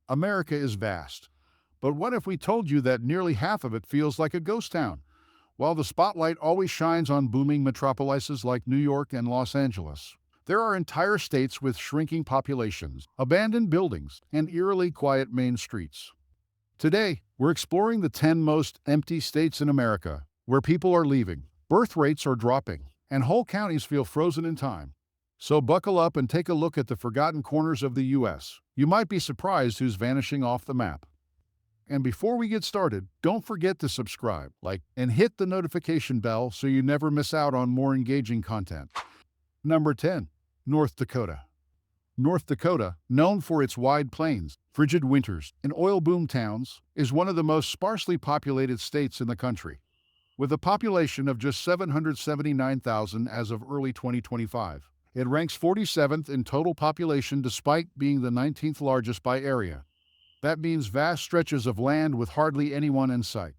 America is vast. But what if we told you that nearly half of it feels like a ghost town? While the spotlight always shines on booming metropolises like New York and Los Angeles, there are entire states with shrinking populations, abandoned buildings, and eerily quiet main streets. Today, we're exploring the 10 most empty states in America, where people are leaving, birth rates are dropping, and whole counties feel frozen in time. So buckle up and take a look at the forgotten corners of the U.S. You might be surprised who's vanishing off the map. And before we get started, don't forget to subscribe, like, and hit the notification bell so you never miss out on more engaging content. Number 10. North Dakota. North Dakota, known for its wide plains, frigid winters, and oil boom towns, is one of the most sparsely populated states in the country. With a population of just 779,000 as of early 2025, it ranks 47th in total population despite being the 19th largest by area. That means vast stretches of land with hardly anyone in sight.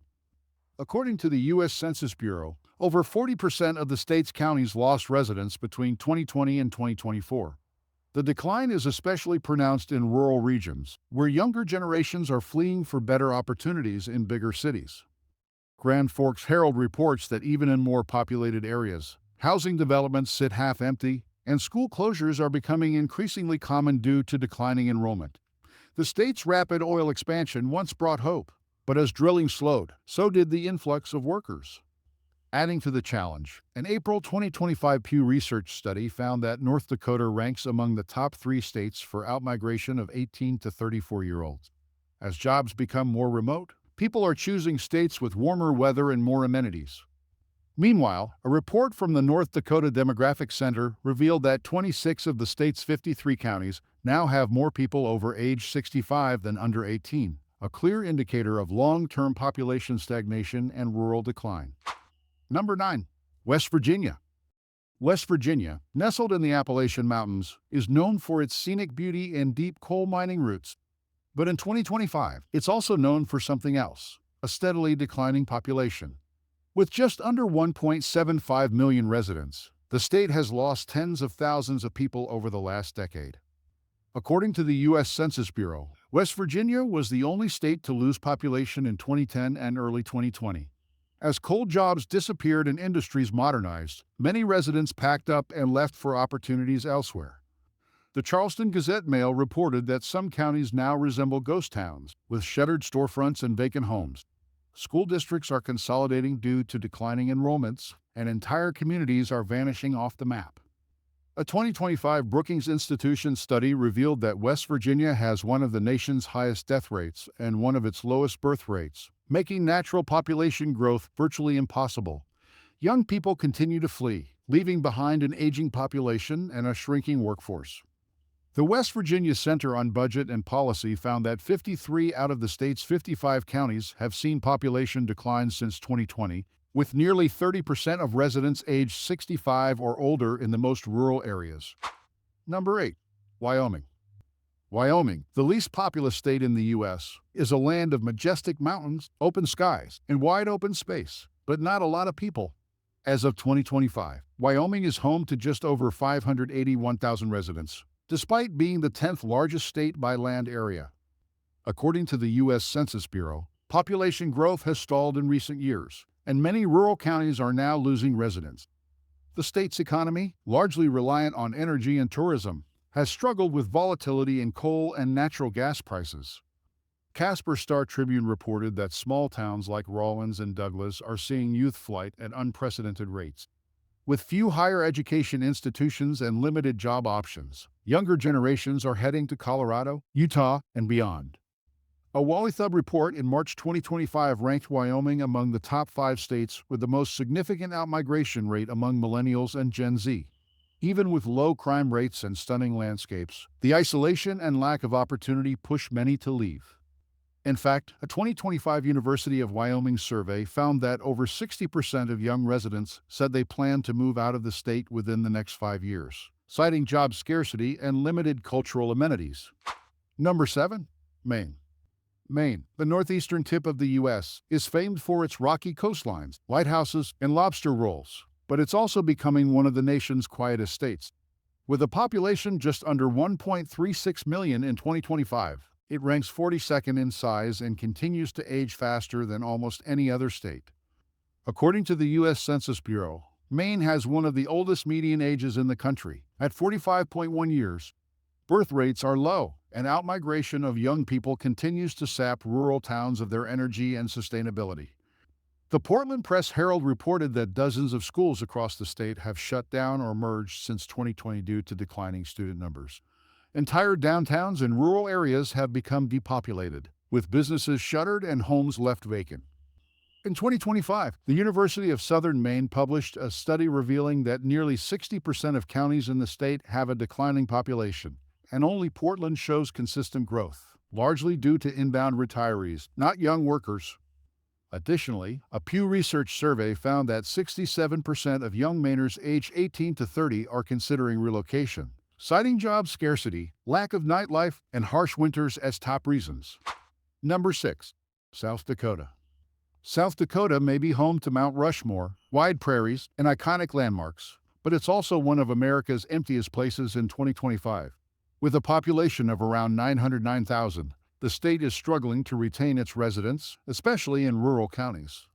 According to the U.S. Census Bureau, over 40% of the state's counties lost residents between 2020 and 2024. The decline is especially pronounced in rural regions, where younger generations are fleeing for better opportunities in bigger cities. Grand Forks Herald reports that even in more populated areas, housing developments sit half empty, and school closures are becoming increasingly common due to declining enrollment. The state's rapid oil expansion once brought hope, but as drilling slowed, so did the influx of workers. Adding to the challenge, an April 2025 Pew Research study found that North Dakota ranks among the top 3 states for outmigration of 18 to 34-year-olds. As jobs become more remote, people are choosing states with warmer weather and more amenities. Meanwhile, a report from the North Dakota Demographic Center revealed that 26 of the state's 53 counties now have more people over age 65 than under 18, a clear indicator of long-term population stagnation and rural decline. Number 9. West Virginia. West Virginia, nestled in the Appalachian Mountains, is known for its scenic beauty and deep coal mining roots. But in 2025, it's also known for something else: a steadily declining population. With just under 1.75 million residents, the state has lost tens of thousands of people over the last decade. According to the U.S. Census Bureau, West Virginia was the only state to lose population in 2010 and early 2020. As coal jobs disappeared and industries modernized, many residents packed up and left for opportunities elsewhere. The Charleston Gazette-Mail reported that some counties now resemble ghost towns, with shuttered storefronts and vacant homes. School districts are consolidating due to declining enrollments, and entire communities are vanishing off the map. A 2025 Brookings Institution study revealed that West Virginia has one of the nation's highest death rates and one of its lowest birth rates, making natural population growth virtually impossible. Young people continue to flee, leaving behind an aging population and a shrinking workforce. The West Virginia Center on Budget and Policy found that 53 out of the state's 55 counties have seen population decline since 2020, with nearly 30% of residents aged 65 or older in the most rural areas. Number 8. Wyoming. Wyoming, the least populous state in the U.S., is a land of majestic mountains, open skies, and wide open space, but not a lot of people. As of 2025, Wyoming is home to just over 581,000 residents, despite being the 10th largest state by land area. According to the U.S. Census Bureau, population growth has stalled in recent years, and many rural counties are now losing residents. The state's economy, largely reliant on energy and tourism, has struggled with volatility in coal and natural gas prices. Casper Star Tribune reported that small towns like Rawlins and Douglas are seeing youth flight at unprecedented rates. With few higher education institutions and limited job options, younger generations are heading to Colorado, Utah, and beyond. A Wallythub report in March 2025 ranked Wyoming among the top 5 states with the most significant outmigration rate among millennials and Gen Z. Even with low crime rates and stunning landscapes, the isolation and lack of opportunity push many to leave. In fact, a 2025 University of Wyoming survey found that over 60% of young residents said they plan to move out of the state within the next 5 years, citing job scarcity and limited cultural amenities. Number 7. Maine. Maine, the northeastern tip of the U.S., is famed for its rocky coastlines, lighthouses, and lobster rolls, but it's also becoming one of the nation's quietest states. With a population just under 1.36 million in 2025, It ranks 42nd in size and continues to age faster than almost any other state. According to the U.S. Census Bureau, Maine has one of the oldest median ages in the country, at 45.1 years. Birth rates are low, and outmigration of young people continues to sap rural towns of their energy and sustainability. The Portland Press-Herald reported that dozens of schools across the state have shut down or merged since 2020 due to declining student numbers. Entire downtowns in rural areas have become depopulated, with businesses shuttered and homes left vacant. In 2025, the University of Southern Maine published a study revealing that nearly 60% of counties in the state have a declining population, and only Portland shows consistent growth, largely due to inbound retirees, not young workers. Additionally, a Pew Research survey found that 67% of young Mainers aged 18 to 30 are considering relocation, citing job scarcity, lack of nightlife, and harsh winters as top reasons. Number 6. South Dakota. South Dakota may be home to Mount Rushmore, wide prairies, and iconic landmarks, but it's also one of America's emptiest places in 2025. With a population of around 909,000, the state is struggling to retain its residents, especially in rural counties.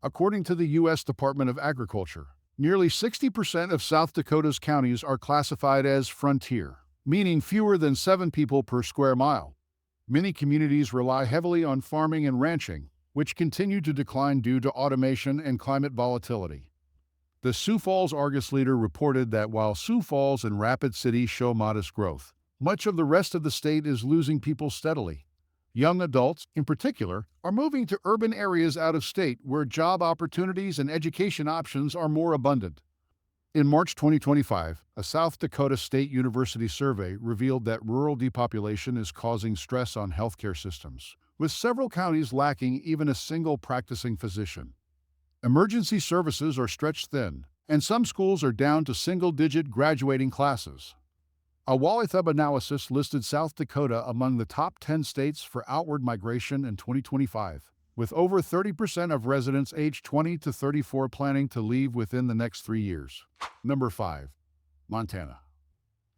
According to the U.S. Department of Agriculture, nearly 60% of South Dakota's counties are classified as frontier, meaning fewer than 7 people per square mile. Many communities rely heavily on farming and ranching, which continue to decline due to automation and climate volatility. The Sioux Falls Argus Leader reported that while Sioux Falls and Rapid City show modest growth, much of the rest of the state is losing people steadily. Young adults, in particular, are moving to urban areas out of state where job opportunities and education options are more abundant. In March 2025, a South Dakota State University survey revealed that rural depopulation is causing stress on healthcare systems, with several counties lacking even a single practicing physician. Emergency services are stretched thin, and some schools are down to single-digit graduating classes. A Wallethub analysis listed South Dakota among the top 10 states for outward migration in 2025, with over 30% of residents aged 20 to 34 planning to leave within the next 3 years. Number 5. Montana.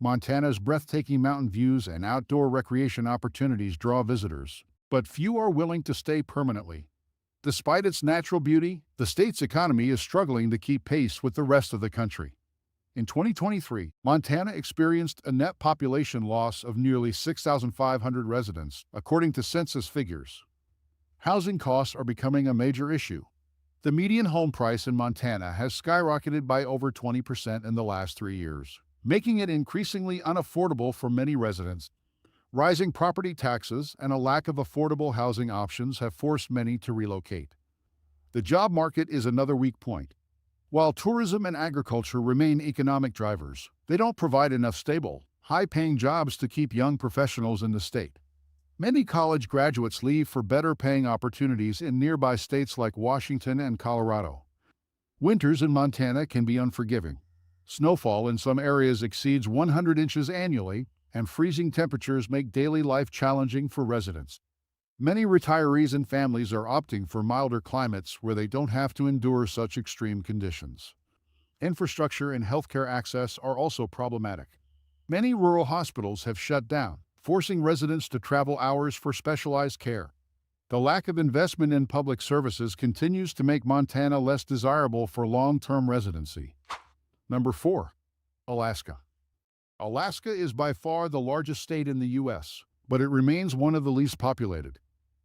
Montana's breathtaking mountain views and outdoor recreation opportunities draw visitors, but few are willing to stay permanently. Despite its natural beauty, the state's economy is struggling to keep pace with the rest of the country. In 2023, Montana experienced a net population loss of nearly 6,500 residents, according to census figures. Housing costs are becoming a major issue. The median home price in Montana has skyrocketed by over 20% in the last 3 years, making it increasingly unaffordable for many residents. Rising property taxes and a lack of affordable housing options have forced many to relocate. The job market is another weak point. While tourism and agriculture remain economic drivers, they don't provide enough stable, high-paying jobs to keep young professionals in the state. Many college graduates leave for better-paying opportunities in nearby states like Washington and Colorado. Winters in Montana can be unforgiving. Snowfall in some areas exceeds 100 inches annually, and freezing temperatures make daily life challenging for residents. Many retirees and families are opting for milder climates where they don't have to endure such extreme conditions. Infrastructure and healthcare access are also problematic. Many rural hospitals have shut down, forcing residents to travel hours for specialized care. The lack of investment in public services continues to make Montana less desirable for long-term residency. Number 4. Alaska. Alaska is by far the largest state in the U.S., but it remains one of the least populated.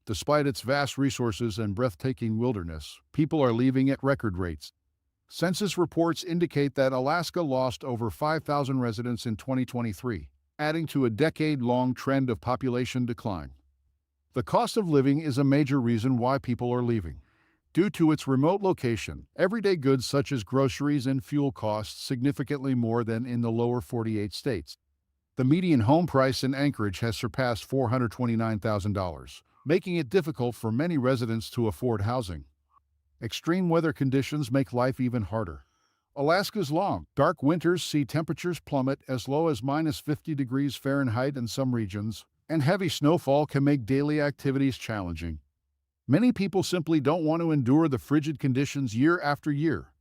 Despite its vast resources and breathtaking wilderness, people are leaving at record rates. Census reports indicate that Alaska lost over 5,000 residents in 2023, adding to a decade-long trend of population decline. The cost of living is a major reason why people are leaving. Due to its remote location, everyday goods such as groceries and fuel cost significantly more than in the lower 48 states. The median home price in Anchorage has surpassed $429,000, making it difficult for many residents to afford housing. Extreme weather conditions make life even harder. Alaska's long, dark winters see temperatures plummet as low as -50 degrees Fahrenheit in some regions, and heavy snowfall can make daily activities challenging. Many people simply don't want to endure the frigid conditions year after year.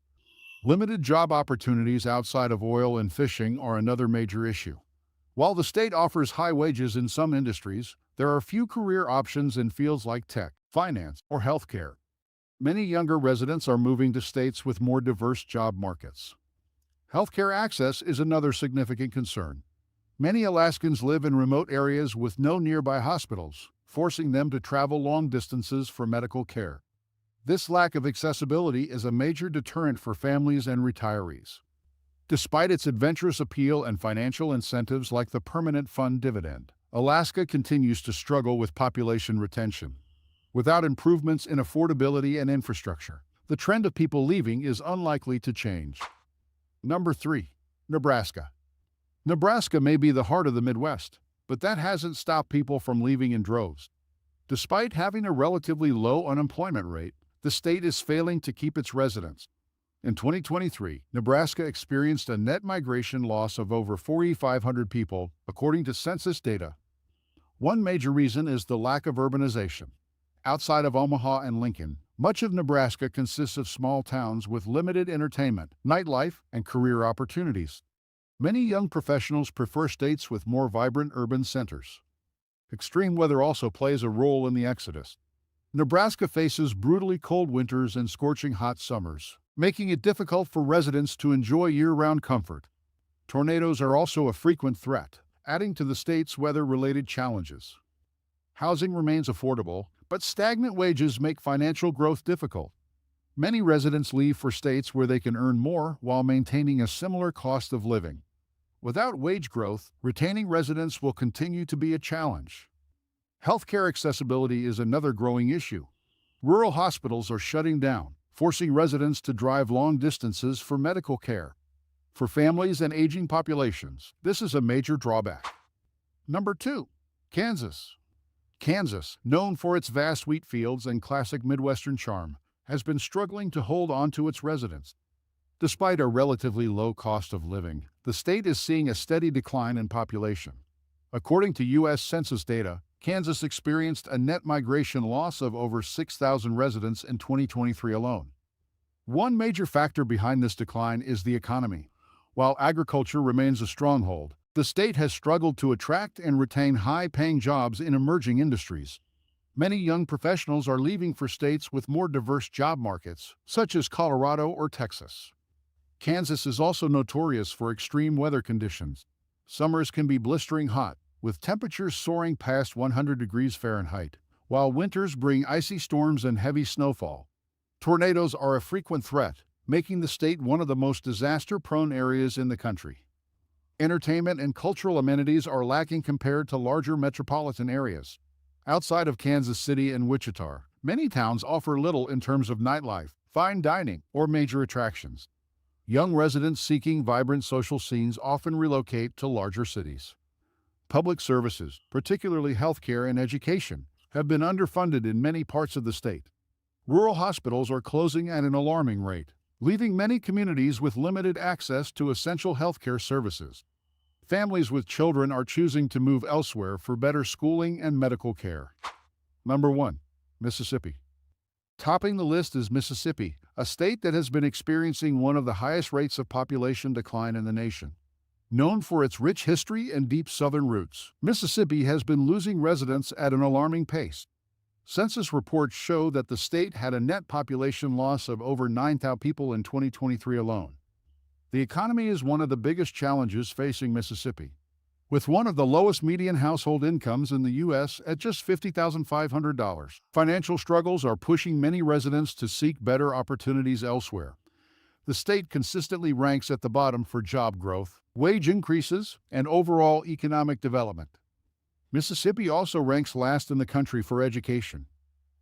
Limited job opportunities outside of oil and fishing are another major issue. While the state offers high wages in some industries, There are few career options in fields like tech, finance, or healthcare. Many younger residents are moving to states with more diverse job markets. Healthcare access is another significant concern. Many Alaskans live in remote areas with no nearby hospitals, forcing them to travel long distances for medical care. This lack of accessibility is a major deterrent for families and retirees. Despite its adventurous appeal and financial incentives like the permanent fund dividend, Alaska continues to struggle with population retention. Without improvements in affordability and infrastructure, the trend of people leaving is unlikely to change. Number 3. Nebraska. Nebraska may be the heart of the Midwest, but that hasn't stopped people from leaving in droves. Despite having a relatively low unemployment rate, the state is failing to keep its residents. In 2023, Nebraska experienced a net migration loss of over 4,500 people, according to census data. One major reason is the lack of urbanization. Outside of Omaha and Lincoln, much of Nebraska consists of small towns with limited entertainment, nightlife, and career opportunities. Many young professionals prefer states with more vibrant urban centers. Extreme weather also plays a role in the exodus. Nebraska faces brutally cold winters and scorching hot summers, making it difficult for residents to enjoy year-round comfort. Tornadoes are also a frequent threat, adding to the state's weather-related challenges. Housing remains affordable, but stagnant wages make financial growth difficult. Many residents leave for states where they can earn more while maintaining a similar cost of living. Without wage growth, retaining residents will continue to be a challenge. Healthcare accessibility is another growing issue. Rural hospitals are shutting down, forcing residents to drive long distances for medical care. For families and aging populations, this is a major drawback. Number 2. Kansas. Kansas, known for its vast wheat fields and classic Midwestern charm, has been struggling to hold on to its residents. Despite a relatively low cost of living, the state is seeing a steady decline in population. According to U.S. Census data, Kansas experienced a net migration loss of over 6,000 residents in 2023 alone. One major factor behind this decline is the economy. While agriculture remains a stronghold, the state has struggled to attract and retain high-paying jobs in emerging industries. Many young professionals are leaving for states with more diverse job markets, such as Colorado or Texas. Kansas is also notorious for extreme weather conditions. Summers can be blistering hot, with temperatures soaring past 100 degrees Fahrenheit, while winters bring icy storms and heavy snowfall. Tornadoes are a frequent threat, making the state one of the most disaster-prone areas in the country. Entertainment and cultural amenities are lacking compared to larger metropolitan areas. Outside of Kansas City and Wichita, many towns offer little in terms of nightlife, fine dining, or major attractions. Young residents seeking vibrant social scenes often relocate to larger cities. Public services, particularly healthcare and education, have been underfunded in many parts of the state. Rural hospitals are closing at an alarming rate, leaving many communities with limited access to essential healthcare services. Families with children are choosing to move elsewhere for better schooling and medical care. Number 1. Mississippi. Topping the list is Mississippi, a state that has been experiencing one of the highest rates of population decline in the nation. Known for its rich history and deep southern roots, Mississippi has been losing residents at an alarming pace. Census reports show that the state had a net population loss of over 9,000 people in 2023 alone. The economy is one of the biggest challenges facing Mississippi. With one of the lowest median household incomes in the U.S. at just $50,500, financial struggles are pushing many residents to seek better opportunities elsewhere. The state consistently ranks at the bottom for job growth, wage increases, and overall economic development. Mississippi also ranks last in the country for education.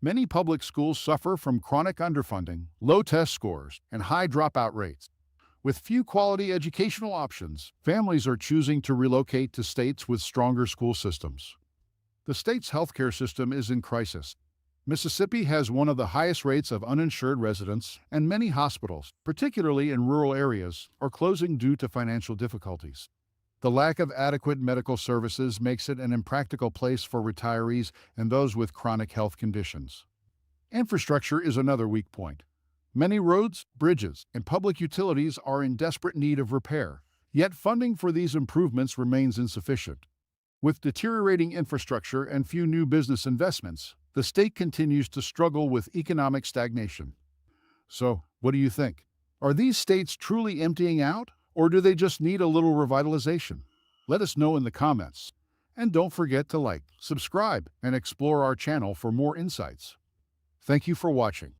Many public schools suffer from chronic underfunding, low test scores, and high dropout rates. With few quality educational options, families are choosing to relocate to states with stronger school systems. The state's healthcare system is in crisis. Mississippi has one of the highest rates of uninsured residents, and many hospitals, particularly in rural areas, are closing due to financial difficulties. The lack of adequate medical services makes it an impractical place for retirees and those with chronic health conditions. Infrastructure is another weak point. Many roads, bridges, and public utilities are in desperate need of repair, yet funding for these improvements remains insufficient. With deteriorating infrastructure and few new business investments, the state continues to struggle with economic stagnation. So, what do you think? Are these states truly emptying out, or do they just need a little revitalization? Let us know in the comments. And don't forget to like, subscribe, and explore our channel for more insights. Thank you for watching.